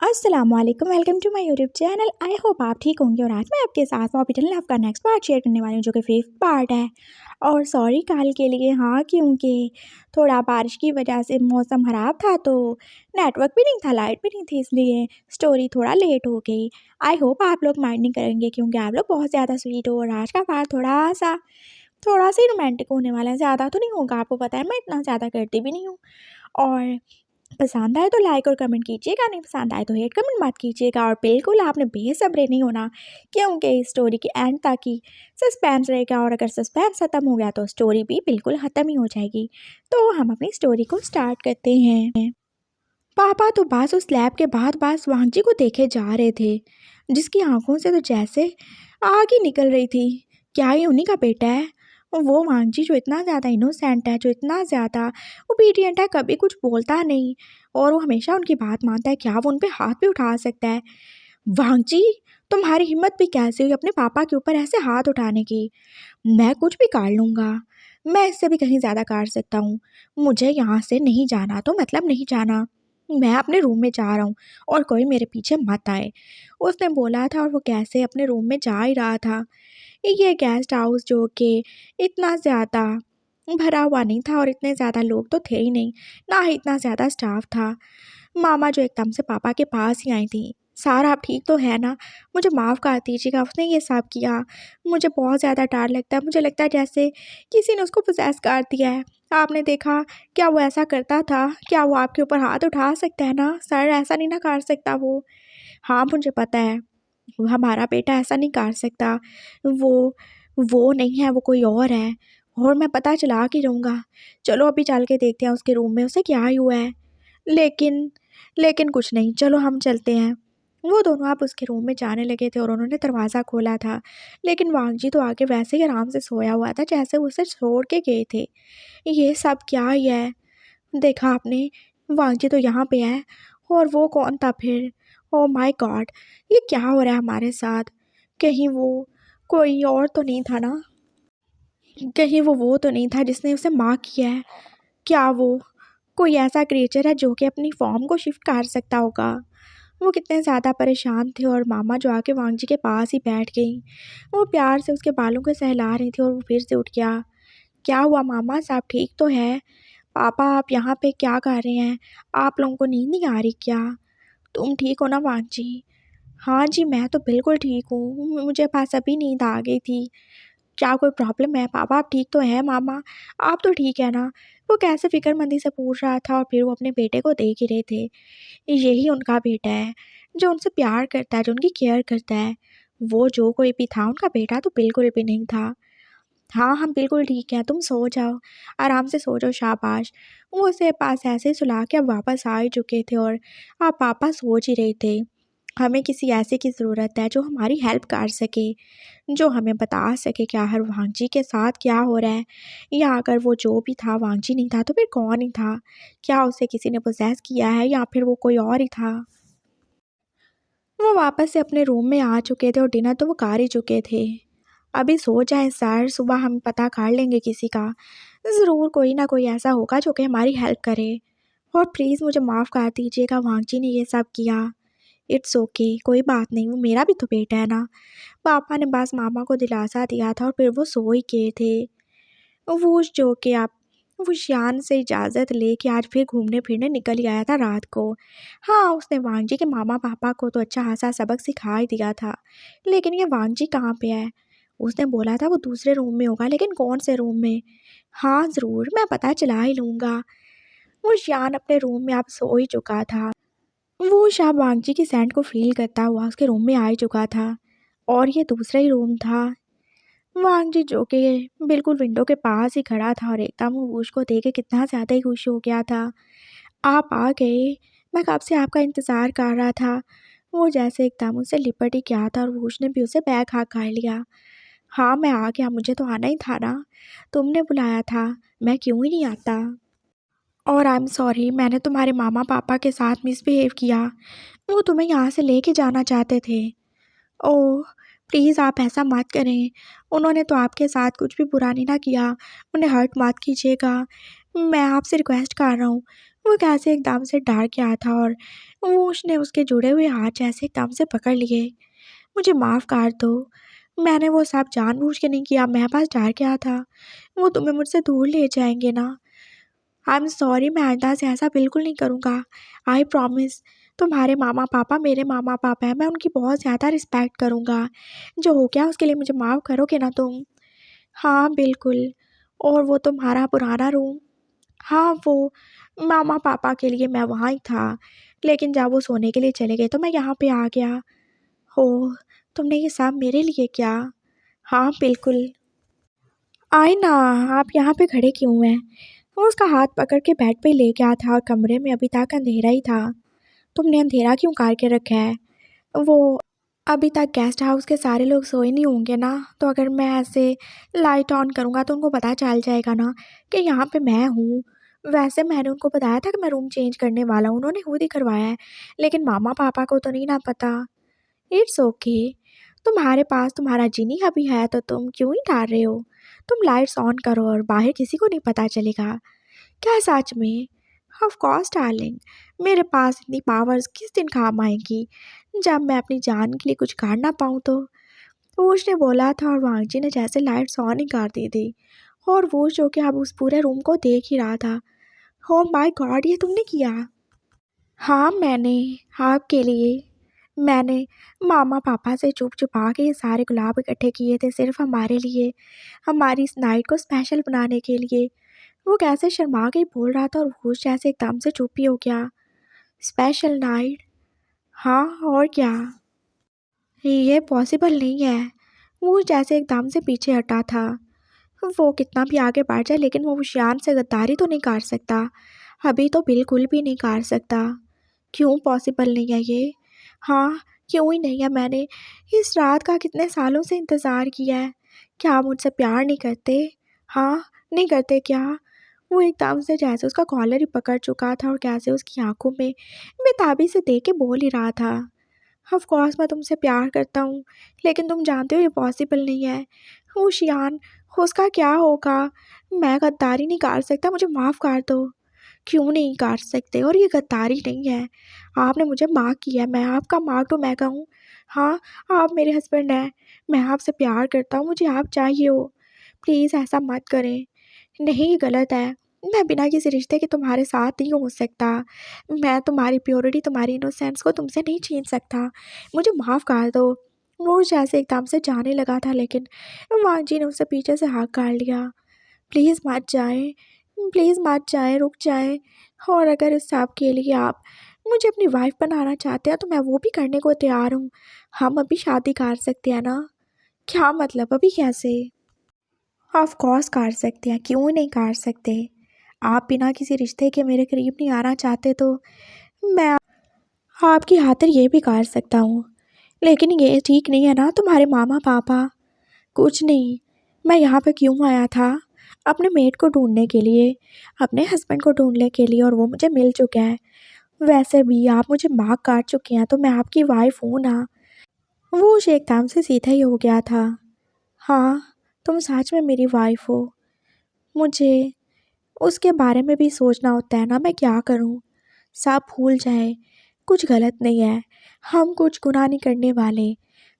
अस्सलामुअलैकुम, welcome to my YouTube channel. I hope आप ठीक होंगे। और आज मैं आपके साथ फॉरबिडन लव का नेक्स्ट पार्ट शेयर करने वाली हूँ, जो कि 5th पार्ट है। और सॉरी कल के लिए, हाँ, क्योंकि थोड़ा बारिश की वजह से मौसम ख़राब था, तो नेटवर्क भी नहीं था, लाइट भी नहीं थी, इसलिए स्टोरी थोड़ा लेट हो गई। आई होप आप लोग माइंड नहीं करेंगे, क्योंकि आप लोग बहुत ज़्यादा स्वीट हो। और आज का पार्ट थोड़ा सा ही रोमांटिक होने वाला है, ज़्यादा तो नहीं होगा। आपको पता है मैं इतना ज़्यादा करती भी नहीं हूँ। और पसंद आए तो लाइक और कमेंट कीजिएगा, नहीं पसंद आए तो हेट कमेंट मत कीजिएगा। और बिल्कुल आपने बेसब्रे नहीं होना, क्योंकि इस स्टोरी के एंड तक ही सस्पेंस रहेगा। और अगर सस्पेंस ख़त्म हो गया तो स्टोरी भी बिल्कुल ख़त्म ही हो जाएगी। तो हम अपनी स्टोरी को स्टार्ट करते हैं। पापा तो बस उस लैब के बाद बस वांगजी को देखे जा रहे थे, जिसकी आंखों से तो जैसे आग ही निकल रही थी। क्या ये उन्हीं का बेटा है? वो वांगजी जो इतना ज़्यादा इनोसेंट है, जो इतना ज़्यादा ओबीडियंट है, कभी कुछ बोलता नहीं और वो हमेशा उनकी बात मानता है। क्या वो उन पे हाथ भी उठा सकता है? वांगजी, तुम्हारी हिम्मत भी कैसे हुई अपने पापा के ऊपर ऐसे हाथ उठाने की? मैं कुछ भी कर लूँगा, मैं इससे भी कहीं ज़्यादा कर सकता हूँ। मुझे यहाँ से नहीं जाना तो मतलब नहीं जाना। मैं अपने रूम में जा रहा हूँ और कोई मेरे पीछे मत आए, उसने बोला था। और वो कैसे अपने रूम में जा ही रहा था। ये गेस्ट हाउस जो कि इतना ज़्यादा भरा हुआ नहीं था और इतने ज़्यादा लोग तो थे ही नहीं, ना ही इतना ज़्यादा स्टाफ था। मामा जो एकदम से पापा के पास ही आई थी। सारा आप ठीक तो है ना? मुझे माफ़ कर दीजिएगा, उसने ये सब किया। मुझे बहुत ज़्यादा डर लगता है। मुझे लगता है जैसे किसी ने उसको पोसेस कर दिया है। आपने देखा, क्या वो ऐसा करता था? क्या वो आपके ऊपर हाथ उठा सकता है ना? सर, ऐसा नहीं ना कर सकता वो। हाँ, मुझे पता है, हमारा बेटा ऐसा नहीं कर सकता। वो नहीं है, वो कोई और है। और मैं पता चला के रहूँगा। चलो अभी चल के देखते हैं उसके रूम में, उसे क्या ही हुआ है। लेकिन लेकिन कुछ नहीं, चलो हम चलते हैं। वो दोनों आप उसके रूम में जाने लगे थे और उन्होंने दरवाज़ा खोला था। लेकिन वांगजी तो आगे वैसे ही आराम से सोया हुआ था, जैसे वो उसे छोड़ के गए थे। ये सब क्या ही है? देखा आपने, वांगजी तो यहाँ पे है। और वो कौन था फिर? ओह माय गॉड, ये क्या हो रहा है हमारे साथ? कहीं वो कोई और तो नहीं था ना? कहीं वो तो नहीं था जिसने उसे मार किया है? क्या वो कोई ऐसा क्रिएचर है जो कि अपनी फॉर्म को शिफ्ट कर सकता होगा? वो कितने ज़्यादा परेशान थे और मामा जो आके वांगजी के पास ही बैठ गई। वो प्यार से उसके बालों को सहला रही थी और वो फिर से उठ गया। क्या हुआ मामा साहब, ठीक तो है? पापा, आप यहाँ पे क्या कर रहे हैं? आप लोगों को नींद नहीं आ रही क्या? तुम ठीक हो ना वांगजी? हाँ जी, मैं तो बिल्कुल ठीक हूँ, मुझे बस अभी नींद आ गई थी। क्या कोई प्रॉब्लम है? पापा आप ठीक तो हैं? मामा आप तो ठीक है ना? वो कैसे फ़िक्रमंदी से पूछ रहा था और फिर वो अपने बेटे को देख ही रहे थे। यही उनका बेटा है, जो उनसे प्यार करता है, जो उनकी केयर करता है। वो जो कोई भी था, उनका बेटा तो बिल्कुल भी नहीं था। हाँ, हम बिल्कुल ठीक हैं, तुम सो जाओ, आराम से सो जाओ, शाबाश। वो उसे पास ऐसे ही सुला के अब वापस आ ही चुके थे और अब पापा सोच ही रहे थे, हमें किसी ऐसे की ज़रूरत है जो हमारी हेल्प कर सके, जो हमें बता सके कि आखिर वांगजी के साथ क्या हो रहा है। या अगर वो जो भी था वांगजी नहीं था तो फिर कौन ही था? क्या उसे किसी ने पोसेस किया है या फिर वो कोई और ही था? वो वापस से अपने रूम में आ चुके थे और डिनर तो वो कर ही चुके थे। अभी सो जाएँ सर, सुबह हम पता कर लेंगे किसी का। ज़रूर कोई ना कोई ऐसा होगा जो कि हमारी हेल्प करे। और प्लीज़ मुझे माफ़ कर दीजिएगा, वांगजी ने ये सब किया। इट्स ओके, कोई बात नहीं, वो मेरा भी तो बेटा है ना। पापा ने बस मामा को दिलासा दिया था और फिर वो सो ही गए थे। वो जो कि आप वो शान से इजाज़त लेके आज फिर घूमने-फिरने निकल ही आया था रात को। हाँ, उसने वांगजी के मामा-पापा को तो अच्छा खासा सबक सिखा ही दिया था। लेकिन ये वांगजी कहाँ पे है? उसने बोला था वो दूसरे रूम में होगा, लेकिन कौन से रूम में? हाँ, ज़रूर, मैं पता चला ही लूँगा। वो शान अपने रूम में अब सो ही चुका था। वो शाम वांगजी की सेंट को फ़ील करता हुआ उसके रूम में आ ही चुका था और ये दूसरा ही रूम था। वांगजी जो कि बिल्कुल विंडो के पास ही खड़ा था और एकदम वो वुश को देख के कितना ज़्यादा ही खुश हो गया था। आप आ गए, मैं कब से आपका इंतज़ार कर रहा था। वो जैसे एकदम उससे लिपट ही गया था और वुश ने भी उसे बैक हाथ कर लिया। हाँ, मैं आ गया, मुझे तो आना ही था ना, तुमने बुलाया था, मैं क्यों ही नहीं आता। और आई एम सॉरी, मैंने तुम्हारे मामा पापा के साथ मिसबिहेव किया। वो तुम्हें यहाँ से लेके जाना चाहते थे। ओह! प्लीज़ आप ऐसा मत करें। उन्होंने तो आपके साथ कुछ भी बुरा नहीं ना किया। उन्हें हर्ट मत कीजिएगा। मैं आपसे रिक्वेस्ट कर रहा हूँ। वो कैसे एकदम से डर गया था और वो उसने उसके जुड़े हुए हाथ जैसे एकदम से पकड़ लिए। मुझे माफ़ कर दो, मैंने वो सब जानबूझ के नहीं किया, मैं बस डर गया था वो तुम्हें मुझसे दूर ले जाएंगे ना। आई एम सॉरी, मैं आइंदा से ऐसा बिल्कुल नहीं करूँगा। I promise. तुम्हारे मामा पापा मेरे मामा पापा हैं, मैं उनकी बहुत ज़्यादा रिस्पेक्ट करूँगा। जो हो गया उसके लिए मुझे माफ़ करोगे ना तुम? हाँ बिल्कुल। और वो तुम्हारा पुराना रूम? हाँ, वो मामा पापा के लिए मैं वहाँ ही था, लेकिन जब वो सोने के लिए चले गए तो मैं यहाँ पे आ गया। ओह! तुमने ये सब मेरे लिए किया? हाँ, बिल्कुल। आए ना, आप यहाँ पे खड़े क्यों हैं? वो उसका हाथ पकड़ के बेड पे ले गया था और कमरे में अभी तक अंधेरा ही था। तुमने अंधेरा क्यों करके रखा है? वो अभी तक गेस्ट हाउस के सारे लोग सोए नहीं होंगे ना, तो अगर मैं ऐसे लाइट ऑन करूँगा तो उनको पता चल जाएगा ना कि यहाँ पे मैं हूँ। वैसे मैंने उनको बताया था कि मैं रूम चेंज करने वाला हूँ, उन्होंने खुद ही करवाया है, लेकिन मामा पापा को तो नहीं ना पता। It's okay. तुम्हारे पास तुम्हारा जीनी अभी है तो तुम क्यों ही डर रहे हो? तुम लाइट्स ऑन करो और बाहर किसी को नहीं पता चलेगा। क्या सच में? ऑफ कोर्स डार्लिंग, मेरे पास इतनी पावर्स किस दिन काम आएंगी जब मैं अपनी जान के लिए कुछ कर ना पाऊँ तो। वोश ने बोला था और वांगजी ने जैसे लाइट्स ऑन ही कर दी थी और वोश जो कि अब उस पूरे रूम को देख ही रहा था। ओ माय गॉड, ये तुमने किया? हाँ मैंने, आपके लिए। मैंने मामा पापा से चुप छुपा के ये सारे गुलाब इकट्ठे किए थे सिर्फ हमारे लिए, हमारी इस नाइट को स्पेशल बनाने के लिए। वो कैसे शर्मा के बोल रहा था और होश जैसे एकदम से चुप ही हो गया। Special night? हाँ और क्या? ये पॉसिबल नहीं है। वो जैसे एकदम से पीछे हटा था। वो कितना भी आगे बढ़ जाए लेकिन वो शान से गद्दारी तो नहीं कर सकता, अभी तो बिल्कुल भी नहीं कर सकता। क्यों पॉसिबल नहीं है ये? हाँ, क्यों ही नहीं है? मैंने इस रात का कितने सालों से इंतज़ार किया है। क्या आप मुझसे प्यार नहीं करते? हाँ, नहीं करते क्या? वो एकदम से जैसे उसका कॉलर ही पकड़ चुका था और कैसे उसकी आंखों में बेताबी से देख के बोल ही रहा था। ऑफ कोर्स मैं तुमसे प्यार करता हूँ, लेकिन तुम जानते हो ये पॉसिबल नहीं है। वो शियान, उसका क्या होगा? मैं गद्दारी नहीं कर सकता, मुझे माफ़ कर दो। क्यों नहीं कर सकते? और ये गद्दारी नहीं है। आपने मुझे माफ़ किया है, मैं आपका मार्क तो मैं कहूँ। हाँ, आप मेरे हस्बैंड हैं, मैं आपसे प्यार करता हूँ, मुझे आप चाहिए हो। प्लीज़ ऐसा मत करें। नहीं, ये गलत है। मैं बिना किसी रिश्ते के तुम्हारे साथ नहीं हो सकता। मैं तुम्हारी प्योरिटी, तुम्हारी इनोसेंस को तुमसे नहीं छीन सकता। मुझे माफ़ कर दो। वो जैसे एकदम से जाने लगा था लेकिन वांग जी ने उसे पीछे से हाथ कर लिया। प्लीज़ मत जाएँ, प्लीज़ मत जाएँ, रुक जाएँ। और अगर इस सब के लिए आप मुझे अपनी वाइफ़ बनाना चाहते हैं तो मैं वो भी करने को तैयार हूँ। हम अभी शादी कर सकते हैं ना? क्या मतलब अभी कैसे? ऑफ कोर्स कर सकते हैं, क्यों नहीं कर सकते? आप बिना किसी रिश्ते के मेरे करीब नहीं आना चाहते तो मैं आपकी खातिर ये भी कर सकता हूँ, लेकिन ये ठीक नहीं है ना तुम्हारे मामा पापा। कुछ नहीं, मैं यहाँ पे क्यों आया था? अपने मेट को ढूंढने के लिए, अपने हस्बैंड को ढूंढने के लिए, और वो मुझे मिल चुका है। वैसे भी आप मुझे मार्क काट चुके हैं तो मैं आपकी वाइफ हूँ ना। वो उसे एकदम से सीधा ही हो गया था। हाँ, तुम सच में मेरी वाइफ हो। मुझे उसके बारे में भी सोचना होता है ना, मैं क्या करूं? सब भूल जाए, कुछ गलत नहीं है, हम कुछ गुनाह नहीं करने वाले,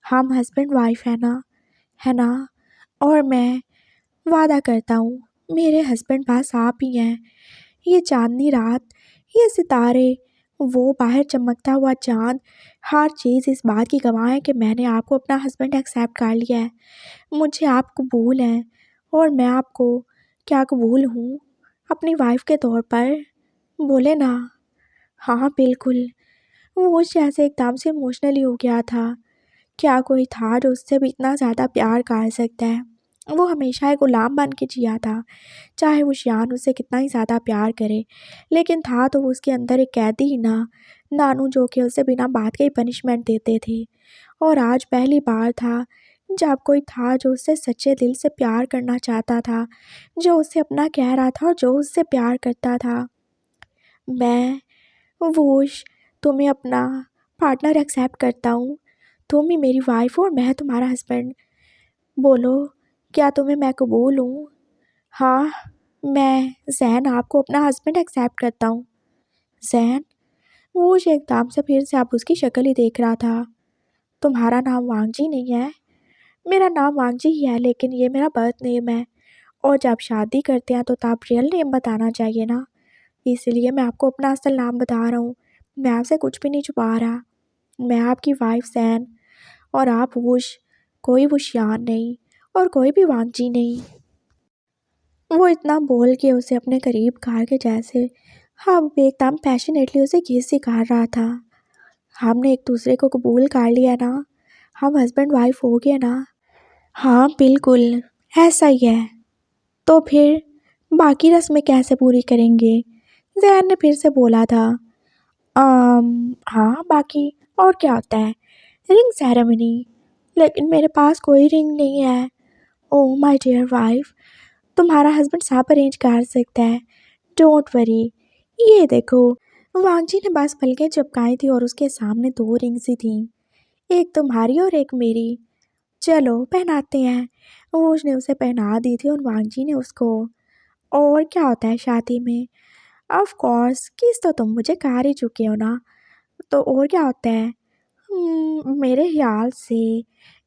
हम हस्बैंड वाइफ है ना, है ना? और मैं वादा करता हूँ मेरे हस्बैंड पास आप ही हैं। ये चांदनी रात, ये सितारे, वो बाहर चमकता हुआ चांद, हर चीज़ इस बात की गवाह है कि मैंने आपको अपना हस्बैंड एक्सेप्ट कर लिया है। मुझे आप कबूल हैं और मैं आपको क्या कबूल हूँ अपनी वाइफ के तौर पर? बोले ना। हाँ बिल्कुल। वो जैसे एकदम से इमोशनली हो गया था। क्या कोई था जो उससे भी इतना ज़्यादा प्यार कर सकता है? वो हमेशा एक गुलाम बन के जिया था, चाहे वो शियान उससे कितना ही ज़्यादा प्यार करे, लेकिन था तो वो उसके अंदर एक कैदी ही ना, नानू जो कि उसे बिना बात के ही पनिशमेंट देते थे। और आज पहली बार था जब कोई था जो उससे सच्चे दिल से प्यार करना चाहता था, जो उसे अपना कह रहा था और जो उससे प्यार करता था। मैं, वोश, तुम्हें अपना पार्टनर एक्सेप्ट करता हूँ। तुम ही मेरी वाइफ हो और मैं तुम्हारा हस्बैंड। बोलो, क्या तुम्हें मैं कबूल हूँ? हाँ, मैं जैन आपको अपना हस्बैंड एक्सेप्ट करता हूँ। जैन, वो एकदम से फिर से अब उसकी शक्ल ही देख रहा था। तुम्हारा नाम वांगजी नहीं है? मेरा नाम वांगजी ही है, लेकिन ये मेरा बर्थ नेम है। और जब शादी करते हैं तो तब रियल नेम बताना चाहिए ना, इसलिए मैं आपको अपना असल नाम बता रहा हूँ। मैं आपसे कुछ भी नहीं छुपा रहा। मैं आपकी वाइफ सैन, और आप वुश, कोई वुशियान नहीं और कोई भी वांगजी नहीं। वो इतना बोल के उसे अपने करीब कार के जैसे हम एकदम पैशनेटली उसे किस सिखा रहा था। हमने एक दूसरे को कबूल कर लिया ना, हम हस्बैंड वाइफ हो गए ना। हाँ बिल्कुल, ऐसा ही है। तो फिर बाकी रस्में कैसे पूरी करेंगे? जैन ने फिर से बोला था। हाँ बाकी और क्या होता है? रिंग सेरेमनी, लेकिन मेरे पास कोई रिंग नहीं है। ओह माय डियर वाइफ, तुम्हारा हस्बैंड सब अरेंज कर सकता है, डोंट वरी। ये देखो। वांगजी ने बस पलकें चिपकाई थी और उसके सामने 2 रिंग्स ही थीं, एक तुम्हारी और एक मेरी। चलो पहनाते हैं। वो उसने उसे पहना दी थी और वांगजी ने उसको। और क्या होता है शादी में? ऑफ कोर्स किस तो तुम मुझे कर ही चुके हो ना, तो और क्या होता है? मेरे ख्याल से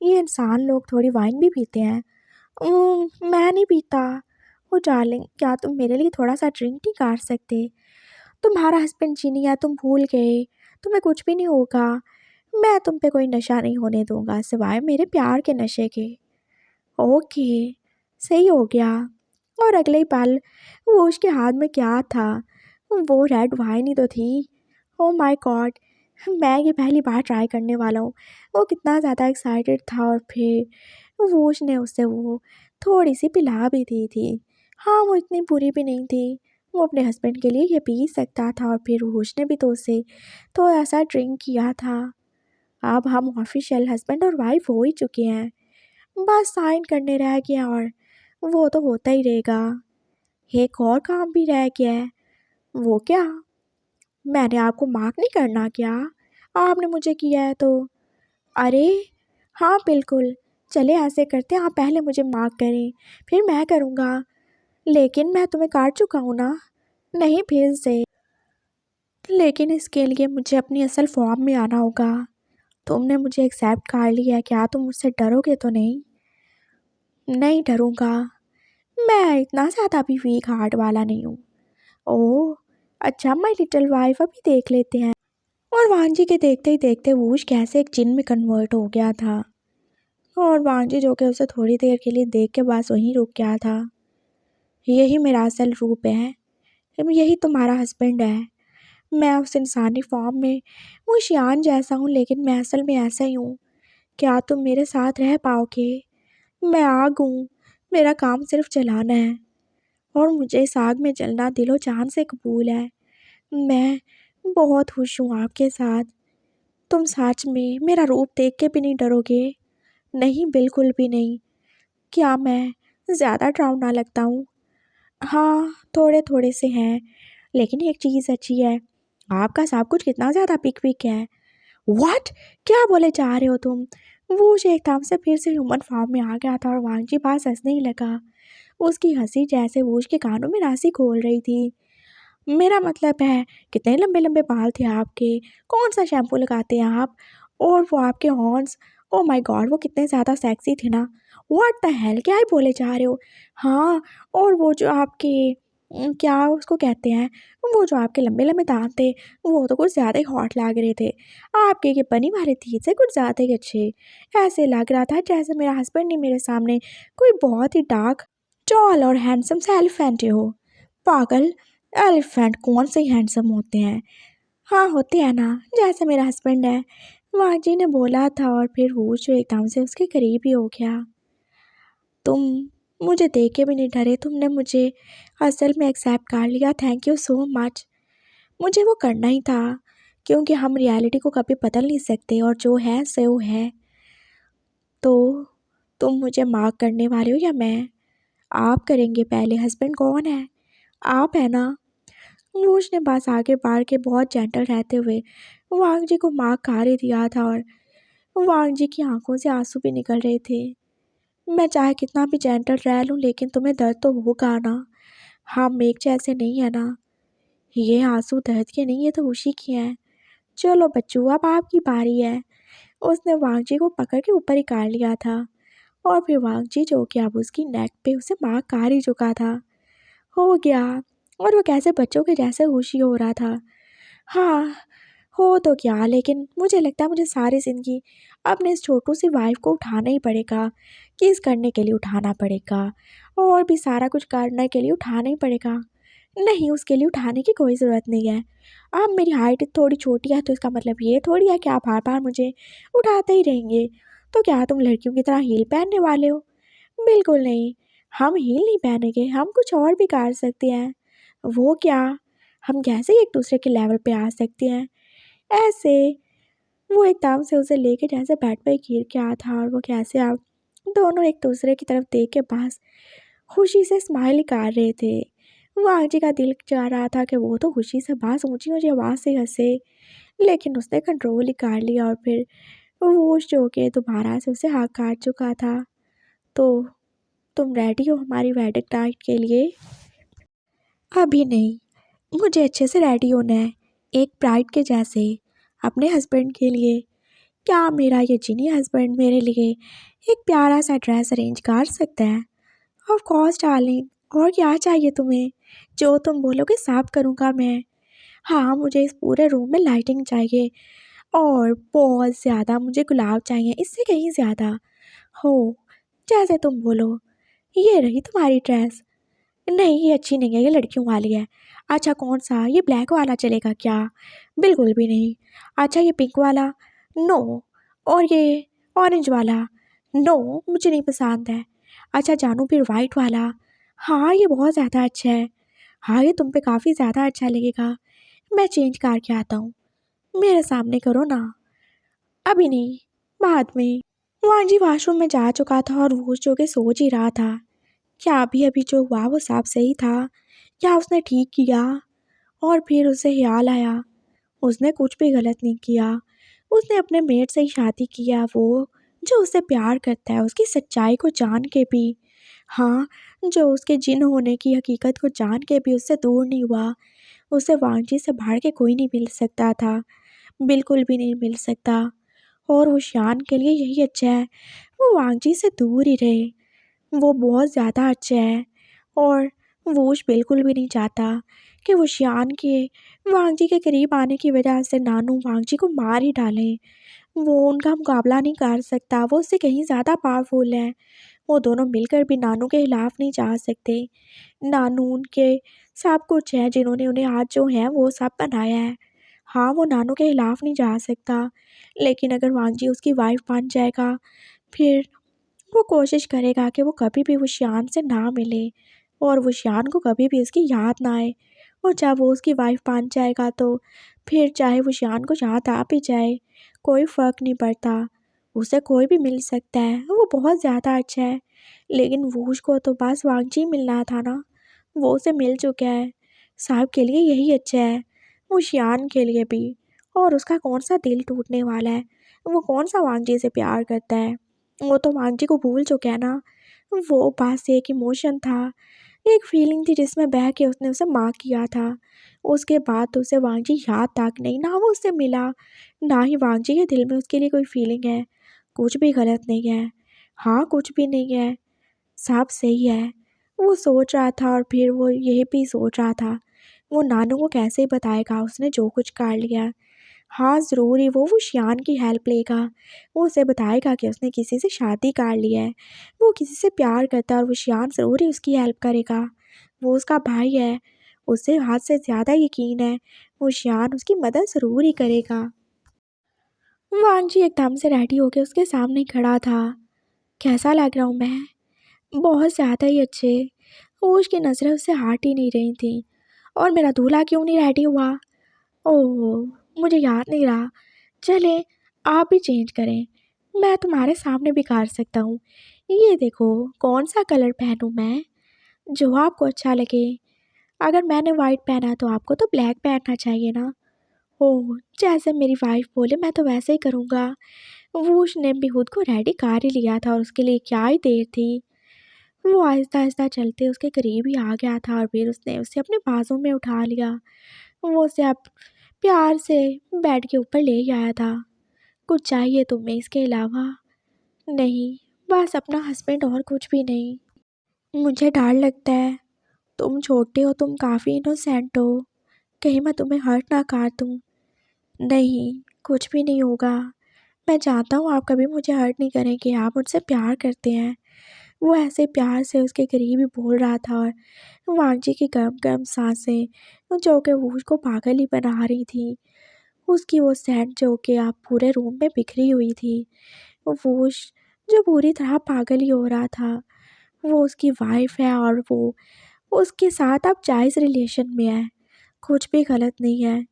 ये इंसान लोग थोड़ी वाइन भी पीते हैं। मैं नहीं पीता। ओ डार्लिंग, क्या तुम मेरे लिए थोड़ा सा ड्रिंक नहीं कर सकते? तुम्हारा हस्बैंड चीनी है, तुम भूल गए। तुम्हें कुछ भी नहीं होगा। मैं तुम पे कोई नशा नहीं होने दूंगा सिवाय मेरे प्यार के नशे के। ओके, सही हो गया। और अगले ही पल वो उसके हाथ में क्या था? वो रेड वाइन ही तो थी। ओ माय गॉड, मैं ये पहली बार ट्राई करने वाला हूँ। वो कितना ज़्यादा एक्साइटेड था। और फिर वो उसने उससे वो थोड़ी सी पिला भी दी थी। हाँ, वो इतनी बुरी भी नहीं थी। वो अपने हस्बैंड के लिए ये पी सकता था। और फिर उसने भी तो उसे थोड़ा सा ड्रिंक किया था। अब हम ऑफिशियल हस्बैंड और वाइफ हो ही चुके हैं, बस साइन करने रह गया और वो तो होता ही रहेगा। एक और काम भी रह गया है। वो क्या? मैंने आपको माफ़ नहीं करना क्या? आपने मुझे किया है तो। अरे हाँ बिल्कुल, चले ऐसे करते हैं, आप पहले मुझे माफ़ करें फिर मैं करूँगा। लेकिन मैं तुम्हें काट चुका हूँ ना। नहीं फिर से, लेकिन इसके लिए मुझे अपनी असल फॉर्म में आना होगा। तुमने मुझे एक्सेप्ट कर लिया है, क्या तुम मुझसे डरोगे तो नहीं? नहीं डरूँगा। मैं इतना ज़्यादा भी वीक हार्ट वाला नहीं हूँ। ओह अच्छा माय लिटिल वाइफ, अभी देख लेते हैं। और वांजी के देखते ही देखते वूश कैसे एक जिन में कन्वर्ट हो गया था। और वांजी जो कि उसे थोड़ी देर के लिए देख के बस वहीं रुक गया था। यही मेरा असल रूप है, यही तुम्हारा हस्बैंड है। मैं उस इंसानी फॉर्म में वो शियान जैसा हूँ, लेकिन मैं असल में ऐसा ही हूँ। क्या तुम मेरे साथ रह पाओगे? मैं आग हूँ, मेरा काम सिर्फ जलाना है और मुझे इस आग में जलना दिलो जान से कबूल है। मैं बहुत खुश हूँ आपके साथ। तुम सच में मेरा रूप देख के भी नहीं डरोगे? नहीं बिल्कुल भी नहीं। क्या मैं ज़्यादा डरावना लगता हूँ? हाँ थोड़े थोड़े से हैं, लेकिन एक चीज़ अच्छी है, आपका सब कुछ कितना ज़्यादा पिक पिक है। व्हाट? क्या बोले जा रहे हो तुम? वो एकदम से फिर से ह्यूमन फॉर्म में आ गया था और वांगजी पास हंसने ही लगा। उसकी हंसी जैसे वूश के कानों में राशि खोल रही थी। मेरा मतलब है, कितने लंबे लंबे बाल थे आपके, कौन सा शैम्पू लगाते हैं आप? और वो आपके हॉर्न्स, ओ माय गॉड, वो कितने ज़्यादा सेक्सी थे ना। व्हाट द हेल, क्या ही बोले जा रहे हो? हाँ, और वो जो आपके क्या उसको कहते हैं, वो जो आपके लंबे लंबे दांत थे, वो तो कुछ ज़्यादा ही हॉट लग रहे थे। आपके ये बनी वाले teeth से कुछ ज़्यादा ही अच्छे। ऐसे लग रहा था जैसे मेरा हस्बैंड ने मेरे सामने कोई बहुत ही डार्क, टॉल और हैंडसम सा एलिफेंट हो। पागल, एलिफेंट कौन से हैंडसम होते हैं? हाँ होते हैं ना, जैसे मेरा हस्बैंड है, वाजी ने बोला था। और फिर वो जो एकदम से उसके करीब ही हो गया। तुम मुझे देख के भी नहीं डरे, तुमने मुझे असल में एक्सेप्ट कर लिया, थैंक यू सो मच। मुझे वो करना ही था, क्योंकि हम रियलिटी को कभी बदल नहीं सकते और जो है सो है। तो तुम मुझे मार्क करने वाले हो या मैं? आप करेंगे पहले, हस्बैंड कौन है? आप है ना। नूश ने बस आगे बढ़ के बहुत जेंटल रहते हुए वांग जी को मार्क कर ही दिया था। और वांग जी की आंखों से आंसू भी निकल रहे थे। मैं चाहे कितना भी जेंटल रह लूँ, लेकिन तुम्हें दर्द तो होगा ना। हम एक जैसे नहीं है ना। ये आंसू दर्द के नहीं, ये तो खुशी के हैं। चलो बच्चू, अब आपकी बारी है। उसने वांगजी को पकड़ के ऊपर ही कर लिया था और फिर वांगजी जो कि अब उसकी नेक पे उसे मार कार ही चुका था। हो गया। और वो कैसे बच्चों के जैसे खुशी हो रहा था। हाँ, हो तो क्या, लेकिन मुझे लगता है मुझे सारी ज़िंदगी अपने इस छोटू सी वाइफ को उठाना ही पड़ेगा। किस करने के लिए उठाना पड़ेगा, और भी सारा कुछ करने के लिए उठाना ही पड़ेगा। नहीं, उसके लिए उठाने की कोई ज़रूरत नहीं है। अब मेरी हाइट थोड़ी छोटी है तो इसका मतलब ये थोड़ी है कि आप बार बार मुझे उठाते ही रहेंगे। तो क्या तुम लड़कियों की तरह हील पहनने वाले हो? बिल्कुल नहीं। हम हील नहीं पहनेंगे, हम कुछ और भी कर सकते हैं। वो क्या? हम कैसे एक दूसरे के लेवल पे आ सकते हैं? ऐसे। वो एकदम से उसे लेके जैसे बेड पे गिर गया था और वो कैसे आप दोनों एक दूसरे की तरफ देख के बस खुशी से स्माइल कर रहे थे। वांगजी का दिल चाह रहा था कि वो तो खुशी से बस ऊंची ऊंची आवाज़ से हंसे, लेकिन उसने कंट्रोल ही कर लिया और फिर वो जो के दोबारा से उसे हाथ काट चुका था। तो तुम रेडी हो हमारी वेडिंग नाइट के लिए? अभी नहीं, मुझे अच्छे से रेडी होना है, एक ब्राइड के जैसे, अपने हस्बैंड के लिए। क्या मेरा ये जिनी हस्बैंड मेरे लिए एक प्यारा सा ड्रेस अरेंज कर सकता है? ऑफ कोर्स डार्लिंग, और क्या चाहिए तुम्हें? जो तुम बोलोगे सब करूँगा मैं। हाँ, मुझे इस पूरे रूम में लाइटिंग चाहिए और बहुत ज़्यादा मुझे गुलाब चाहिए, इससे कहीं ज़्यादा हो। जैसे तुम बोलो। ये रही तुम्हारी ड्रेस। नहीं, ये अच्छी नहीं है, ये लड़कियों वाली है। अच्छा कौन सा, ये ब्लैक वाला चलेगा क्या? बिल्कुल भी नहीं। अच्छा ये पिंक वाला? नो। और ये ऑरेंज वाला? नो, मुझे नहीं पसंद है। अच्छा जानू फिर वाइट वाला? हाँ ये बहुत ज़्यादा अच्छा है। हाँ ये तुम पे काफ़ी ज़्यादा अच्छा लगेगा। मैं चेंज करके आता हूँ। मेरे सामने करो ना। अभी नहीं, बाद में। वांजी वॉशरूम में जा चुका था और वो जो के सोच ही रहा था, क्या अभी अभी जो हुआ वो सब सही था? क्या उसने ठीक किया? और फिर उसे ख्याल आया, उसने कुछ भी गलत नहीं किया। उसने अपने मेट से ही शादी किया, वो जो उससे प्यार करता है, उसकी सच्चाई को जान के भी। हाँ, जो उसके जिन होने की हकीकत को जान के भी उससे दूर नहीं हुआ। उसे वांजी से बढ़ के कोई नहीं मिल सकता था, बिल्कुल भी नहीं मिल सकता। और वो शान के लिए यही अच्छा है, वो वांजी से दूर ही रहे। वो बहुत ज़्यादा अच्छा है और वोश बिल्कुल भी नहीं चाहता कि वो शियान के वांगजी के करीब आने की वजह से नानू वांगजी को मार ही डालें। वो उनका मुकाबला नहीं कर सकता, वो उससे कहीं ज़्यादा पावरफुल है। वो दोनों मिलकर भी नानू के खिलाफ नहीं जा सकते। नानू उनके सब कुछ है, जिन्होंने उन्हें आज जो है वो सब बनाया है। हाँ, वो नानू के खिलाफ नहीं जा सकता, लेकिन अगर वांगजी उसकी वाइफ बन जाएगा, फिर वो कोशिश करेगा कि वो कभी भी वुशियान से ना मिले और वुशियान को कभी भी उसकी याद ना आए। और जब वो उसकी वाइफ बन जाएगा तो फिर चाहे वुशियान को याद आ भी जाए, कोई फ़र्क नहीं पड़ता। उसे कोई भी मिल सकता है, वो बहुत ज़्यादा अच्छा है। लेकिन वूश को तो बस वांगजी मिलना था ना, वो उसे मिल चुका है। साहब के लिए यही अच्छा है, वुशियान के लिए भी। और उसका कौन सा दिल टूटने वाला है, वो कौन सा वांगजी से प्यार करता है? वो तो वांगजी को भूल चुका है ना। वो बस एक इमोशन था, एक फीलिंग थी जिसमें बह के उसने उसे माँ किया था। उसके बाद तो उसे वांगजी याद तक नहीं, ना वो उससे मिला, ना ही वांगजी के दिल में उसके लिए कोई फीलिंग है। कुछ भी गलत नहीं है। हाँ, कुछ भी नहीं है, सब सही है। वो सोच रहा था और फिर वो यही भी सोच रहा था, वो नानू को कैसे बताएगा उसने जो कुछ कर लिया। हाँ, ज़रूर ही वो शियान की हेल्प लेगा। वो उसे बताएगा कि उसने किसी से शादी कर ली है, वो किसी से प्यार करता है और वो शियान ज़रूर ही उसकी हेल्प करेगा। वो उसका भाई है, उसे हाथ से ज़्यादा यकीन है, वो शियान उसकी मदद ज़रूर ही करेगा। वांजी एकदम से रेडी होकर उसके सामने खड़ा था। कैसा लग रहा हूँ मैं? बहुत ज़्यादा ही अच्छे। होश की नज़रें उससे हट ही नहीं रही थी। और मेरा दूल्हा क्यों नहीं रेडी हुआ? ओह, मुझे याद नहीं रहा। चलें, आप भी चेंज करें, मैं तुम्हारे सामने भी कर सकता हूँ। ये देखो, कौन सा कलर पहनूँ मैं, जो आपको अच्छा लगे। अगर मैंने वाइट पहना तो आपको तो ब्लैक पहनना चाहिए ना। ओह, जैसे मेरी वाइफ बोले मैं तो वैसे ही करूँगा। वो उसने भी खुद को रेडी कर ही लिया था और उसके लिए क्या ही देर थी। वो आहिस्ता आहिस्ता चलते उसके करीब ही आ गया था और फिर उसने उसे अपने बाजू में उठा लिया। वो उसे अब प्यार से बेड के ऊपर ले आया था। कुछ चाहिए तुम्हें इसके अलावा? नहीं, बस अपना हस्बैंड और कुछ भी नहीं। मुझे डर लगता है, तुम छोटे हो, तुम काफ़ी इनोसेंट हो, कहीं मैं तुम्हें हर्ट ना कर दूँ। नहीं, कुछ भी नहीं होगा। मैं चाहता हूँ आप कभी मुझे हर्ट नहीं करेंगे, आप मुझसे प्यार करते हैं। वो ऐसे प्यार से उसके करीब ही बोल रहा था और वांजी की गर्म गर्म सांसें जो कि वो उसको पागल ही बना रही थी। उसकी वो सेंट जो कि आप पूरे रूम में बिखरी हुई थी। वो जो पूरी तरह पागल ही हो रहा था। वो उसकी वाइफ है और वो उसके साथ अब जायज़ रिलेशन में है, कुछ भी गलत नहीं है।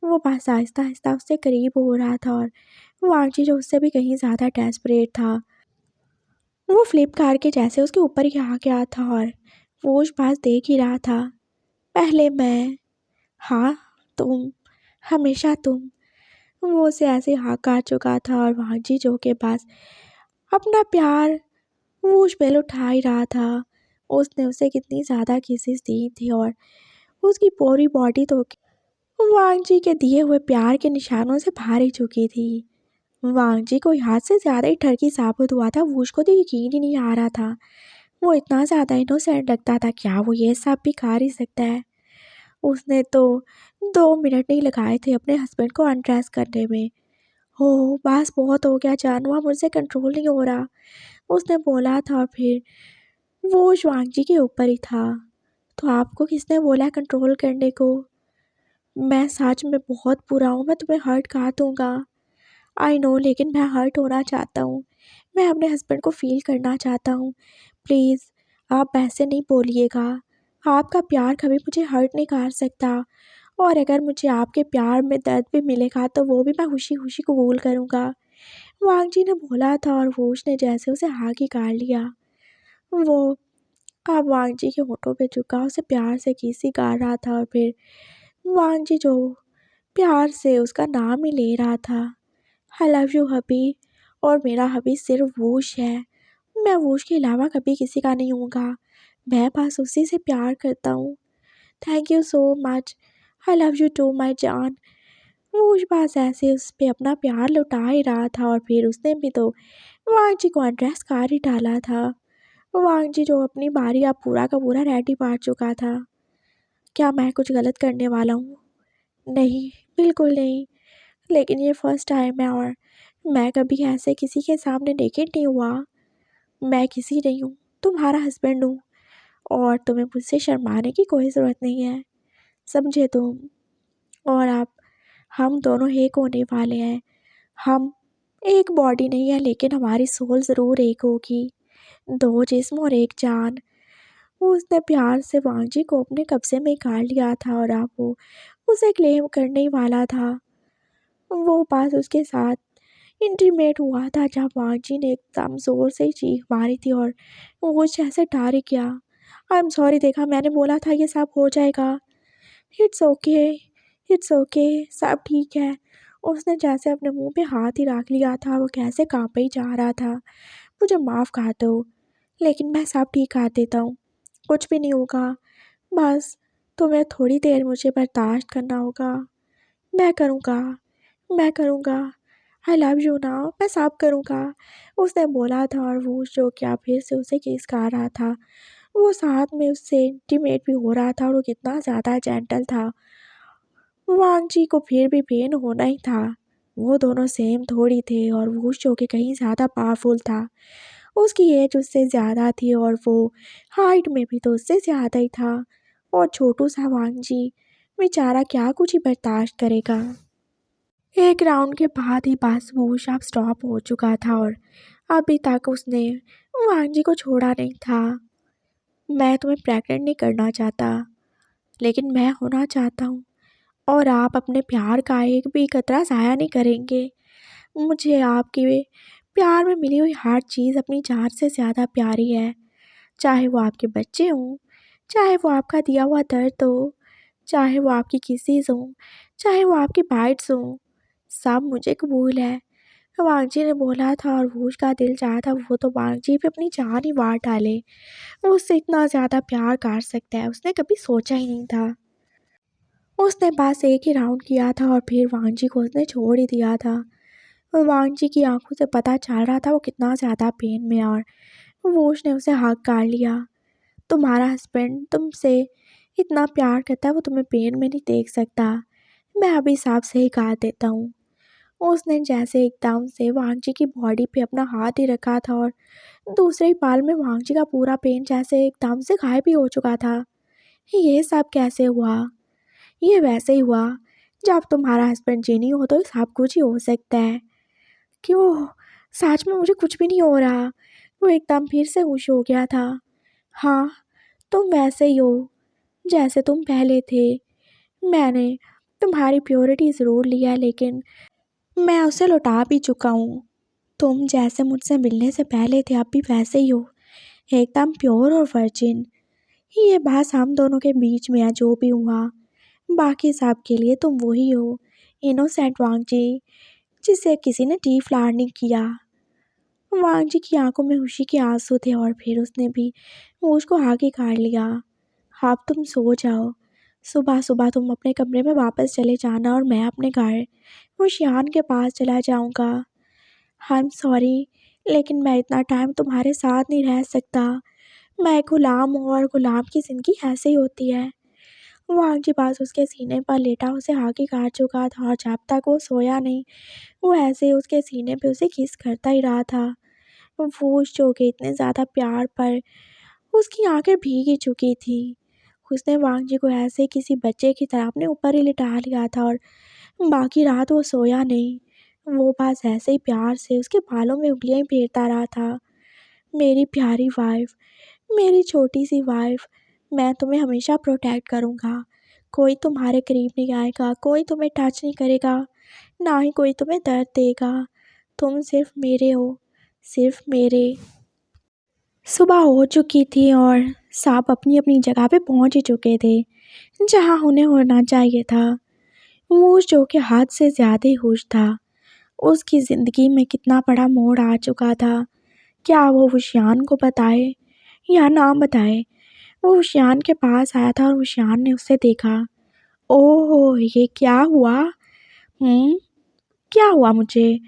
वो बस आहिस्ता आहिस्ता उससे करीब हो रहा था और वांजी जो उससे भी कहीं ज़्यादा डेस्परेट था। वो फ्लिपकार्ट के जैसे उसके ऊपर ही आ गया था और वो उस पास देख ही रहा था। पहले मैं, हाँ तुम, हमेशा तुम। वो उसे ऐसे हाँ काट चुका था और वांजी जो के पास अपना प्यार वो उस पर उठा ही रहा था। उसने उसे कितनी ज़्यादा किसेस दी थी और उसकी पूरी बॉडी तो वांजी के दिए हुए प्यार के निशानों से भर ही चुकी थी। वांजी को याद से ज़्यादा ही ठरकी साबित हुआ था। वो उसको तो यकीन ही नहीं आ रहा था। वो इतना ज़्यादा इनोसेंट लगता था, क्या वो ये सब भी कर ही सकता है? उसने तो 2 मिनट नहीं लगाए थे अपने हस्बैंड को अनड्रेस करने में। हो बस बहुत हो गया जानू, अब मुझसे कंट्रोल नहीं हो रहा, उसने बोला था। और फिर वो वांजी के ऊपर ही था। तो आपको किसने बोला कंट्रोल करने को? मैं सच में बहुत बुरा हूँ, मैं तुम्हें हर्ट कर दूँगा। आई नो, लेकिन मैं हर्ट होना चाहता हूँ। मैं अपने हस्बैंड को फ़ील करना चाहता हूँ। प्लीज़ आप ऐसे नहीं बोलिएगा। आपका प्यार कभी मुझे हर्ट नहीं कर सकता और अगर मुझे आपके प्यार में दर्द भी मिलेगा तो वो भी मैं खुशी-खुशी कबूल करूँगा। वांग जी ने बोला था और वो उसने जैसे उसे आगे कर लिया। वो अब वांग जी के होठों पे झुका उसे प्यार से किस ही कर रहा था और फिर वांग जी जो प्यार से उसका नाम ही ले रहा था। आई लव यू हबी, और मेरा हबी सिर्फ वूश है। मैं वूश के अलावा कभी किसी का नहीं हूँगा। मैं बस उसी से प्यार करता हूँ। Thank you so much. I love you too my जान। वूश बस ऐसे उस पर अपना प्यार लुटा ही रहा था और फिर उसने भी तो वांग जी को अड्रेस कर ही डाला था। वांग जी जो अपनी बारी अब पूरा का पूरा रेडी पा चुका था। क्या मैं कुछ गलत करने वाला हूँ? नहीं, बिल्कुल नहीं। लेकिन ये फर्स्ट टाइम है और मैं कभी ऐसे किसी के सामने नेकेड नहीं हुआ। मैं किसी नहीं हूँ, तुम्हारा हस्बैंड हूँ और तुम्हें मुझसे शर्माने की कोई ज़रूरत नहीं है, समझे तुम? और आप, हम दोनों एक होने वाले हैं। हम एक बॉडी नहीं है लेकिन हमारी सोल ज़रूर एक होगी। 2 जिस्म और 1 जान। वो उसने प्यार से वांजी को अपने कब्ज़े में कर लिया था और अब वो उसे क्लेम करने ही वाला था। वो बस उसके साथ इंटीमेट हुआ था जब वांजी ने एकदम ज़ोर से चीख मारी थी और वो जैसे डर ही गया। आई एम सॉरी, देखा मैंने बोला था ये सब हो जाएगा। इट्स ओके, इट्स ओके, सब ठीक है। उसने जैसे अपने मुंह पे हाथ ही रख लिया था, वो कैसे काँपे ही जा रहा था। मुझे माफ़ कर दो, लेकिन मैं सब ठीक कर देता हूँ, कुछ भी नहीं होगा। बस तुम्हें थोड़ी देर मुझे बर्दाश्त करना होगा। मैं करूँगा, मैं करूँगा। आई लव यू ना, मैं सब करूँगा, उसने बोला था। और वो जो क्या फिर से उसे किस कर रहा था। वो साथ में उससे इंटीमेट भी हो रहा था और वो कितना ज़्यादा जेंटल था। वांग जी को फिर भी पेन होना ही था। वो दोनों सेम थोड़ी थे और वो जो कि कहीं ज़्यादा पावरफुल था। उसकी एज उससे ज़्यादा थी और वो हाइट में भी तो उससे ज़्यादा ही था। और छोटू सा वांग जी बेचारा क्या कुछ ही बर्दाश्त करेगा। एक राउंड के बाद ही बस वो शब स्टॉप हो चुका था और अभी तक उसने वांग जी को छोड़ा नहीं था। मैं तुम्हें प्रेग्नेंट नहीं करना चाहता, लेकिन मैं होना चाहता हूँ और आप अपने प्यार का एक भी कतरा ज़ाया नहीं करेंगे। मुझे आपके प्यार में मिली हुई हर चीज़ अपनी जान से ज़्यादा प्यारी है। चाहे वो आपके बच्चे हों, चाहे वो आपका दिया हुआ दर्द हो, चाहे वो आपकी किसीज़ हों, चाहे वो आपकी बाइट्स हों, सब मुझे कबूल है। वांगजी ने बोला था और वूश का दिल चाहा था वो तो वांगजी पे अपनी जान ही वार डाले। वो उससे इतना ज़्यादा प्यार कर सकता है उसने कभी सोचा ही नहीं था। उसने बस एक ही राउंड किया था और फिर वांगजी को उसने छोड़ ही दिया था। और वांगजी की आंखों से पता चल रहा था वो कितना ज़्यादा पेन में है और वूश ने उसे हक कर लिया। तुम्हारा हस्बैंड तुमसे इतना प्यार करता है वो तुम्हें पेन में नहीं देख सकता। मैं अभी साफ सही कहा देता हूँ। उसने जैसे एकदम से वांगजी की बॉडी पे अपना हाथ ही रखा था और दूसरे ही पाल में वांगजी का पूरा पेन जैसे एकदम से गायब ही हो चुका था। ये सब कैसे हुआ? ये वैसे ही हुआ जब तुम्हारा हस्बैंड जीनी हो तो सब कुछ ही हो सकता है। क्यों? सच में मुझे कुछ भी नहीं हो रहा। वो एकदम फिर से होश हो गया था। हाँ, तुम वैसे ही हो जैसे तुम पहले थे। मैंने तुम्हारी प्योरिटी ज़रूर लिया लेकिन मैं उसे लौटा भी चुका हूँ। तुम जैसे मुझसे मिलने से पहले थे अब भी वैसे ही हो, एकदम प्योर और वर्जिन। ये बस हम दोनों के बीच में है जो भी हुआ। बाकी सब के लिए तुम वही हो, इनोसेंट वांगजी जिसे किसी ने डी फ्लावर नहीं किया। वांगजी की आंखों में खुशी के आंसू थे और फिर उसने भी उसको आगे काट लिया। अब तुम सो जाओ। सुबह सुबह तुम अपने कमरे में वापस चले जाना और मैं अपने घर वो शियान के पास चला जाऊंगा। आई एम सॉरी लेकिन मैं इतना टाइम तुम्हारे साथ नहीं रह सकता। मैं एक गुलाम हूँ और गुलाम की ज़िंदगी ऐसे ही होती है। वो आंजी पास उसके सीने पर लेटा उसे आगे काट चुका था और जब तक वो सोया नहीं वो ऐसे ही उसके सीने पे उसे किस करता ही रहा था। वो जो कि इतने ज़्यादा प्यार पर उसकी आंखें भीग ही चुकी थी। उसने वांगजी को ऐसे किसी बच्चे की तरह अपने ऊपर ही लिटा लिया था और बाकी रात वो सोया नहीं। वो बस ऐसे ही प्यार से उसके बालों में उंगलियां ही फेरता रहा था। मेरी प्यारी वाइफ, मेरी छोटी सी वाइफ, मैं तुम्हें हमेशा प्रोटेक्ट करूँगा। कोई तुम्हारे करीब नहीं आएगा, कोई तुम्हें टच नहीं करेगा, ना ही कोई तुम्हें दर्द देगा। तुम सिर्फ मेरे हो, सिर्फ मेरे। सुबह हो चुकी थी और सब अपनी अपनी जगह पे पहुंच ही चुके थे जहां उन्हें होना चाहिए था। वो जो कि हद से ज़्यादा ही खुश था। उसकी ज़िंदगी में कितना बड़ा मोड़ आ चुका था। क्या वो वुशियान को बताए या ना बताए? वो वुशियान के पास आया था और वुशियान ने उसे देखा। ओह, ये क्या हुआ? क्या हुआ मुझे?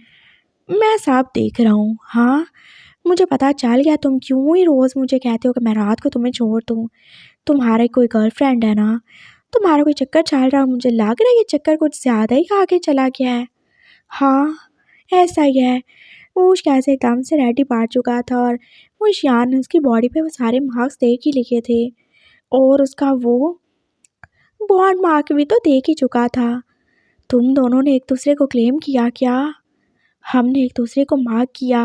मैं सब देख रहा हूँ। हाँ, मुझे पता चल गया तुम क्यों ही रोज़ मुझे कहते हो कि मैं रात को तुम्हें छोड़ दूँ। तुम्हारी कोई गर्लफ्रेंड है ना? तुम्हारा कोई चक्कर चल रहा है। मुझे लग रहा है ये चक्कर कुछ ज़्यादा ही आगे चला गया है। हाँ, ऐसा ही है। वो कैसे एकदम से रेडी पा चुका था और वो शियान ने उसकी बॉडी पे वो सारे मार्क्स देख ही लिए थे और उसका वो बॉन्ड मार्क भी तो देख ही चुका था। तुम दोनों ने एक दूसरे को क्लेम किया क्या? हमने एक दूसरे को मार्क किया।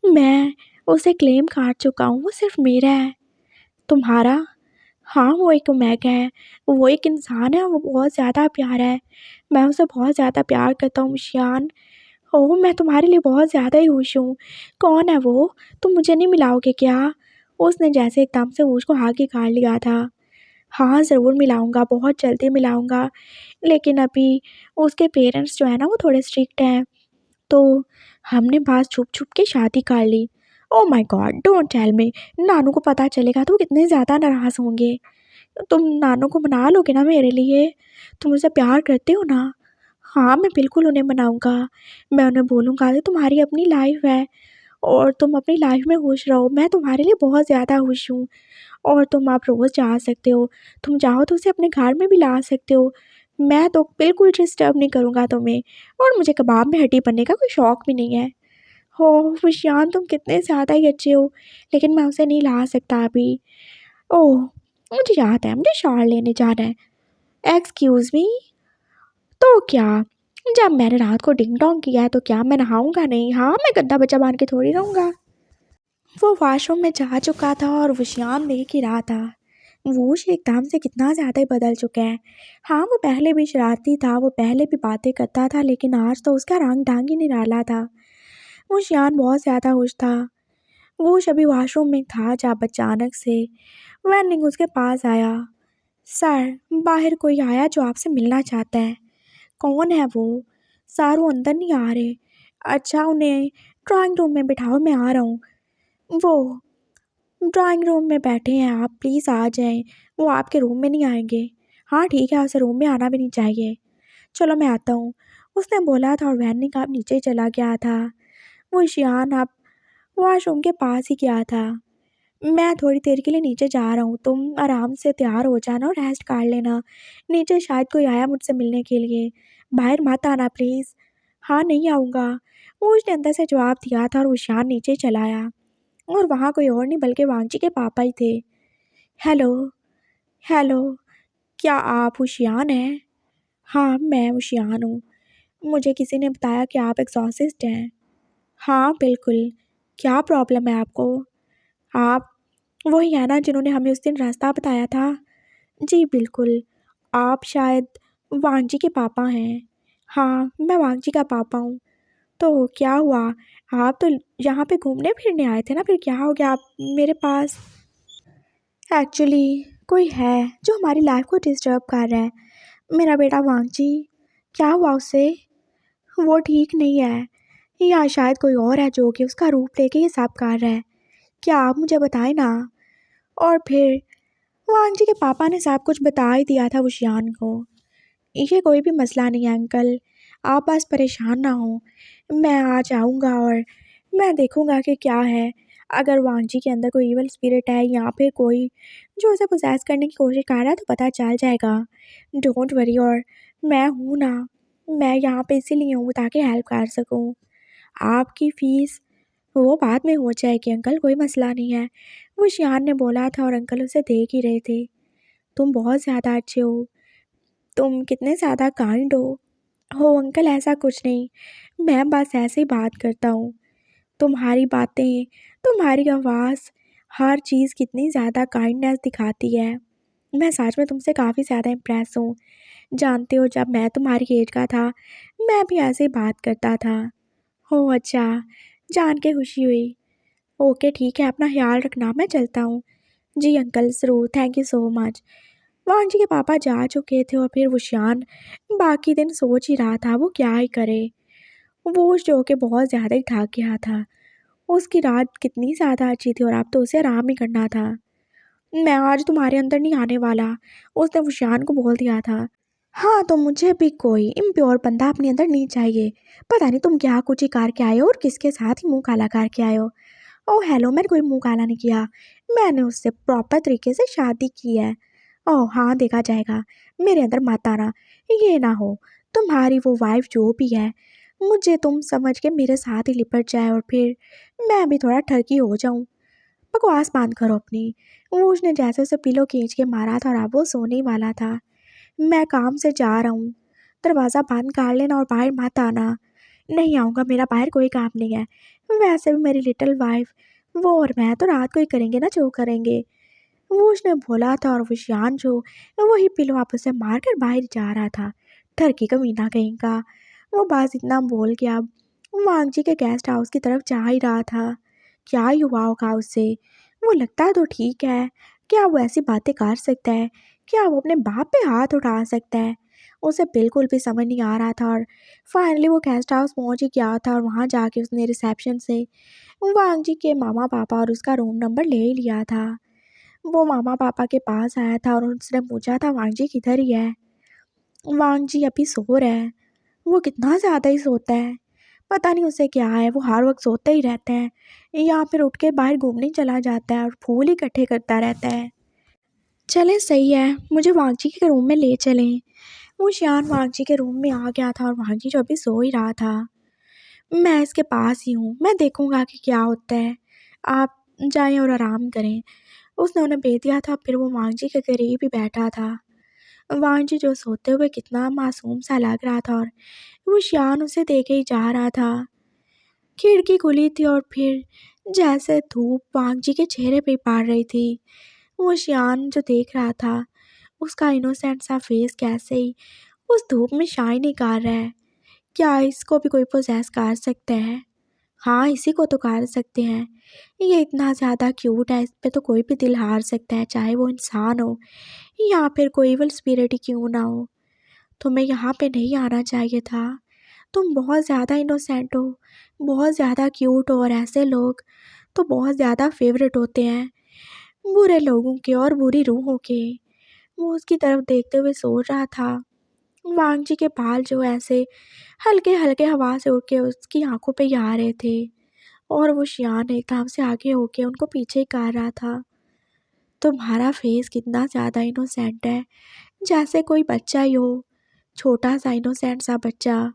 मैं उसे क्लेम कर चुका हूँ, वो सिर्फ मेरा है। तुम्हारा? हाँ, वो एक ओमेगा है, वो एक इंसान है, वो बहुत ज़्यादा प्यारा है। मैं उसे बहुत ज़्यादा प्यार करता हूँ शियान। ओह! मैं तुम्हारे लिए बहुत ज़्यादा ही खुश हूँ। कौन है वो? तुम मुझे नहीं मिलाओगे क्या? उसने जैसे एकदम से उसको आगे काट लिया था। हाँ, ज़रूर मिलाऊँगा, बहुत जल्दी मिलाऊँगा। लेकिन अभी उसके पेरेंट्स जो है ना वो थोड़े स्ट्रिक्ट हैं, तो हमने बस छुप-छुप के शादी कर ली। Oh my god! Don't tell me. नानू को पता चलेगा तो वो कितने ज़्यादा नाराज़ होंगे। तुम नानू को मना लोगे ना मेरे लिए? तुम मुझसे प्यार करते हो ना? हाँ, मैं बिल्कुल उन्हें मनाऊँगा। मैं उन्हें बोलूँगा कि तुम्हारी अपनी लाइफ़ है और तुम अपनी लाइफ़ में खुश रहो। मैं तुम्हारे लिए बहुत ज़्यादा खुश हूँ और तुम आप रोज़ जा सकते हो। तुम चाहो तो उसे अपने घर में भी ला सकते हो। मैं तो बिल्कुल डिस्टर्ब नहीं करूँगा तुम्हें और मुझे कबाब में हड्डी बनने का कोई शौक भी नहीं है। ओह! विशान तुम कितने ज़्यादा ही अच्छे हो, लेकिन मैं उसे नहीं ला सकता अभी। ओह! मुझे याद है, मुझे शॉल लेने जाना है। Excuse me? तो क्या? जब मैंने रात को डिंग-डोंग किया है तो क्या मैं नहाऊँगा नहीं? हाँ, मैं गंदा बच्चा बन के थोड़ी रहूँगा। वो वॉशरूम में जा चुका था और वुशियान देख ही रहा था। वूश एकदम से कितना ज़्यादा ही बदल चुका है। हाँ, वो पहले भी शरारती था, वो पहले भी बातें करता था, लेकिन आज तो उसका रंग-ढंग ही निराला था। वुशियान बहुत ज़्यादा खुश था। वूश अभी वॉशरूम में था जब अचानक से वेनिंग उसके पास आया। सर, बाहर कोई आया जो आपसे मिलना चाहता है। कौन है वो? सर, वो अंदर नहीं आ रहे। अच्छा उन्हें ड्राइंग रूम में बिठाओ, मैं आ रहा हूँ। वो ड्राइंग रूम में बैठे हैं, आप प्लीज़ आ जाएं, वो आपके रूम में नहीं आएंगे। हाँ ठीक है, उसे रूम में आना भी नहीं चाहिए। चलो मैं आता हूँ, उसने बोला था और वैन का नीचे चला गया था। वो ईशान अब वॉशरूम के पास ही गया था। मैं थोड़ी देर के लिए नीचे जा रहा हूँ, तुम आराम से तैयार हो जाना और रेस्ट कर लेना। नीचे शायद कोई आया मुझसे मिलने के लिए, बाहर मत आना प्लीज़। हाँ नहीं आऊँगा, वो उसने अंदर से जवाब दिया था और उशान नीचे चला आया। और वहाँ कोई और नहीं बल्कि वांगची के पापा ही थे। हेलो, हेलो, क्या आप उशियान हैं? हाँ मैं उशियान हूँ, मुझे किसी ने बताया कि आप एग्जॉसिस्ट हैं। हाँ बिल्कुल, क्या प्रॉब्लम है आपको? आप वही है ना जिन्होंने हमें उस दिन रास्ता बताया था? जी बिल्कुल, आप शायद वांगजी के पापा हैं। हाँ मैं वांगजी का पापा हूँ। तो क्या हुआ, आप तो यहाँ पे घूमने फिरने आए थे ना, फिर क्या हो गया आप मेरे पास? एक्चुअली कोई है जो हमारी लाइफ को डिस्टर्ब कर रहा है। मेरा बेटा वांगजी। क्या हुआ उसे? वो ठीक नहीं है, या शायद कोई और है जो कि उसका रूप लेके ये सब कर रहा है। क्या आप मुझे बताएं ना। और फिर वांगजी के पापा ने सब कुछ बता ही दिया था उशियान को। ये कोई भी मसला नहीं है अंकल, आप बस परेशान ना हो। मैं आ जाऊँगा और मैं देखूँगा कि क्या है। अगर वांगजी के अंदर कोई इवल स्पिरिट है या फिर कोई जो उसे पोसेस करने की कोशिश कर रहा है तो पता चल जाएगा। डोंट वरी, और मैं हूँ ना, मैं यहाँ पे इसीलिए हूँ ताकि हेल्प कर सकूँ। आपकी फ़ीस वो बाद में हो जाएगी अंकल, कोई मसला नहीं है। वो शियान ने बोला था और अंकल उसे देख ही रहे थे। तुम बहुत ज़्यादा अच्छे हो, तुम कितने ज़्यादा काइंड हो अंकल, ऐसा कुछ नहीं, मैं बस ऐसे ही बात करता हूँ। तुम्हारी बातें, तुम्हारी आवाज़, हर चीज़ कितनी ज़्यादा काइंडनेस दिखाती है। मैं सच में तुमसे काफ़ी ज़्यादा इम्प्रेस हूँ। जानते हो जब मैं तुम्हारी एज का था मैं भी ऐसे ही बात करता था। ओह अच्छा, जान के खुशी हुई। ओके ठीक है, अपना ख्याल रखना, मैं चलता हूँ। जी अंकल ज़रूर, थैंक यू सो मच। वांगजी के पापा जा चुके थे और फिर वो शान बाकी दिन सोच ही रहा था वो क्या ही करे। वो जो कि बहुत ज़्यादा ही थक गया था। उसकी रात कितनी ज़्यादा अच्छी थी और अब तो उसे आराम ही करना था। मैं आज तुम्हारे अंदर नहीं आने वाला, उसने वुशान को बोल दिया था। हाँ तो मुझे भी कोई इम्प्योर बंदा अपने अंदर नहीं चाहिए। पता नहीं तुम क्या कुछ ही करके आए हो और किसके साथ ही मुंह काला करके आए हो। ओह हेलो, मैंने कोई मुंह काला नहीं किया, मैंने उससे प्रॉपर तरीके से शादी की है। ओह हाँ देखा जाएगा, मेरे अंदर मत आना। ये ना हो तुम्हारी वो वाइफ जो भी है मुझे तुम समझ के मेरे साथ ही लिपट जाए और फिर मैं भी थोड़ा ठरकी हो जाऊं। बकवास बंद करो अपनी। वो उसने जैसे उसे पिलो खींच के मारा था और अब वो सोने ही वाला था। मैं काम से जा रहा हूँ, दरवाज़ा बंद कर लेना और बाहर मत आना। नहीं आऊँगा, मेरा बाहर कोई काम नहीं है। वैसे भी मेरी लिटिल वाइफ वो और मैं तो रात को ही करेंगे ना जो करेंगे। वो उसने बोला था और विशान जो वही पिलो आप उसे मार कर बाहर जा रहा था। ठरकी कमीना कहीं का। वो बस इतना बोल के अब वांगजी के गेस्ट हाउस की तरफ जा ही रहा था। क्या ही हुआ होगा उससे, वो लगता तो ठीक है, क्या वो ऐसी बातें कर सकता है, क्या वो अपने बाप पे हाथ उठा सकता है? उसे बिल्कुल भी समझ नहीं आ रहा था और फाइनली वो गेस्ट हाउस पहुंच ही गया था और वहां जाके उसने रिसेप्शन से वांगजी के मामा पापा और उसका रूम नंबर ले ही लिया था। वो मामा पापा के पास आया था और उसने पूछा था वांगजी किधर ही है। वांगजी अभी सो रहा है। वो कितना ज़्यादा ही सोता है, पता नहीं उसे क्या है, वो हर वक्त सोता ही रहता है या फिर उठ के बाहर घूमने चला जाता है और फूल ही इकट्ठे करता रहता है। चले सही है, मुझे वांगजी के रूम में ले चलें। वो शियान वांगजी के रूम में आ गया था और वांगजी जो अभी सो ही रहा था। मैं इसके पास ही हूँ, मैं देखूंगा कि क्या होता है, आप जाएं और आराम करें। उसने उन्हें भेज दिया था। फिर वो वांगजी के करीब ही बैठा था। वांगजी जो सोते हुए कितना मासूम सा लग रहा था और वो शियान उसे देखे ही जा रहा था। खिड़की खुली थी और फिर जैसे धूप वांगजी के चेहरे पे पड़ रही थी। वो शियान जो देख रहा था उसका इनोसेंट सा फेस कैसे ही उस धूप में शाइन ही कर रहा है। क्या इसको भी कोई पोजेस कर सकता है? हाँ इसी को तो कर सकते हैं। ये इतना ज़्यादा क्यूट है, इस पे तो कोई भी दिल हार सकता है, चाहे वो इंसान हो या फिर कोई इवल स्पिरिट ही क्यों ना हो। तुम्हें यहाँ पे नहीं आना चाहिए था, तुम बहुत ज़्यादा इनोसेंट हो, बहुत ज़्यादा क्यूट हो और ऐसे लोग तो बहुत ज़्यादा फेवरेट होते हैं बुरे लोगों के और बुरी रूहों के। वो उसकी तरफ देखते हुए सोच रहा था। वांग जी के बाल जो ऐसे हल्के हल्के हवा से उड़ के उसकी आंखों पे ही आ रहे थे और वो शियान एकदम से आगे होके उनको पीछे ही कर रहा था। तुम्हारा फेस कितना ज़्यादा इनोसेंट है, जैसे कोई बच्चा ही हो, छोटा सा इनोसेंट सा बच्चा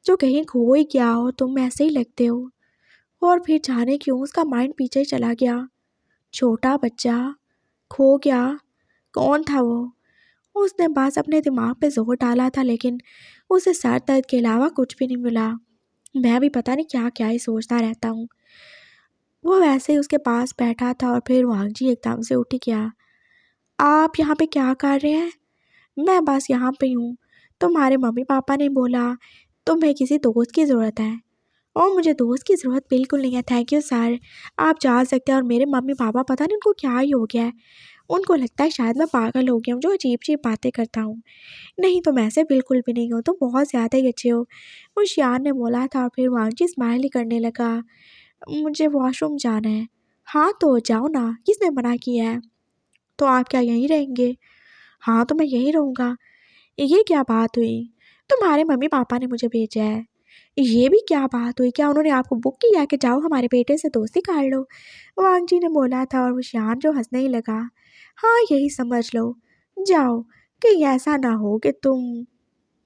जो कहीं खो ही गया हो। तुम ऐसे ही लगते हो। और फिर जाने क्यों उसका माइंड पीछे ही चला गया। छोटा बच्चा खो गया, कौन था वो? उसने बस अपने दिमाग पे जोर डाला था, लेकिन उसे सर दर्द के अलावा कुछ भी नहीं मिला। मैं भी पता नहीं क्या क्या ही सोचता रहता हूँ। वो वैसे ही उसके पास बैठा था और फिर वांग जी एकदम से उठ गया। आप यहाँ पे क्या कर रहे हैं? मैं बस यहाँ पे हूँ। तुम्हारे मम्मी पापा ने बोला तुम्हें किसी दोस्त की ज़रूरत है। और मुझे दोस्त की ज़रूरत बिल्कुल नहीं है, थैंक यू सर। आप जा सकते हैं। और मेरे मम्मी पापा पता नहीं उनको क्या ही हो गया है। उनको लगता है शायद मैं पागल हो गया हूँ जो अजीब अजीब बातें करता हूँ। नहीं, तुम ऐसे बिल्कुल भी नहीं हो, तुम बहुत ज़्यादा ही अच्छे हो। वो शियान ने बोला था और फिर वांग जी स्माइल ही करने लगा। मुझे वॉशरूम जाना है। हाँ तो जाओ ना, किसने मना किया है? तो आप क्या यहीं रहेंगे? हाँ तो मैं यहीं रहूँगा। ये क्या बात हुई? तुम्हारे मम्मी पापा ने मुझे भेजा है। ये भी क्या बात हुई? क्या उन्होंने आपको बुक किया कि जाओ हमारे बेटे से दोस्ती कर लो? वांग जी ने बोला था और वो शियान जो हंसने ही लगा। हाँ यही समझ लो, जाओ। कहीं ऐसा ना हो कि तुम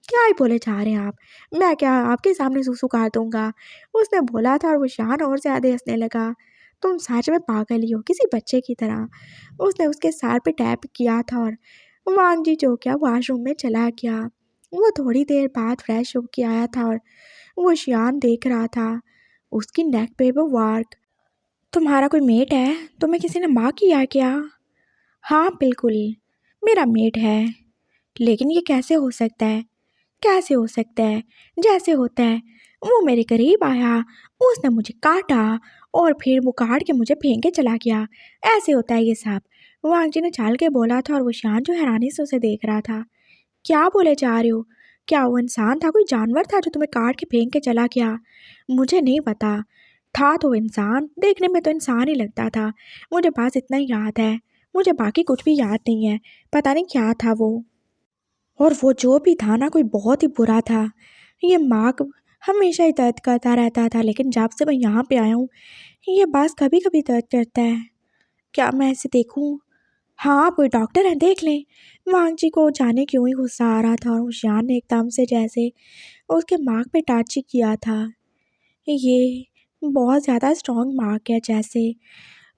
क्या ही बोले जा रहे हैं आप। मैं क्या आपके सामने सुसु कर दूंगा? उसने बोला था और वो शियान और ज़्यादा हंसने लगा। तुम सच में पागल ही हो, किसी बच्चे की तरह। उसने उसके सर पे टैप किया था और वांग जी जो क्या वॉशरूम में चला गया। वो थोड़ी देर बाद फ्रेश होके आया था और वो शियान देख रहा था उसकी नेक पे वो वार्क। तुम्हारा कोई मेट है? तुम्हें किसी ने माँ किया क्या? हाँ बिल्कुल, मेरा मेट है। लेकिन ये कैसे हो सकता है? कैसे हो सकता है? जैसे होता है। वो मेरे करीब आया, उसने मुझे काटा और फिर वो काट के मुझे फेंक के चला गया। ऐसे होता है ये सब। वांग जी ने चाल के बोला था और वो शान जो हैरानी से उसे देख रहा था। क्या बोले जा रहे हो? क्या वो इंसान था, कोई जानवर था जो तुम्हें काट के फेंक के चला गया? मुझे नहीं पता। था तो इंसान, देखने में तो इंसान ही लगता था। मुझे बस इतना ही याद है, मुझे बाकी कुछ भी याद नहीं है। पता नहीं क्या था वो। और वो जो भी था ना, कोई बहुत ही बुरा था। ये मार्क हमेशा ही दर्द करता रहता था, लेकिन जब से मैं यहाँ पे आया हूँ ये बस कभी कभी दर्द करता है। क्या मैं इसे देखूँ? हाँ आप कोई डॉक्टर हैं, देख लें। वांग जी को जाने क्यों ही गुस्सा आ रहा था और उशियान ने एकदम से जैसे उसके मार्क पे टच ही किया था। ये बहुत ज़्यादा स्ट्रॉन्ग मार्क है, जैसे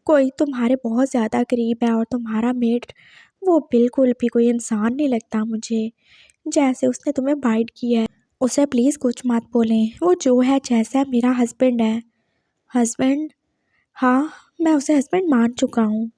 कोई तुम्हारे बहुत ज़्यादा करीब है और तुम्हारा मेट वो बिल्कुल भी कोई इंसान नहीं लगता मुझे, जैसे उसने तुम्हें बाइट किया है। उसे प्लीज़ कुछ मत बोलें, वो जो है जैसा है मेरा हस्बैंड है। हस्बैंड? हाँ, मैं उसे हस्बैंड मान चुका हूँ।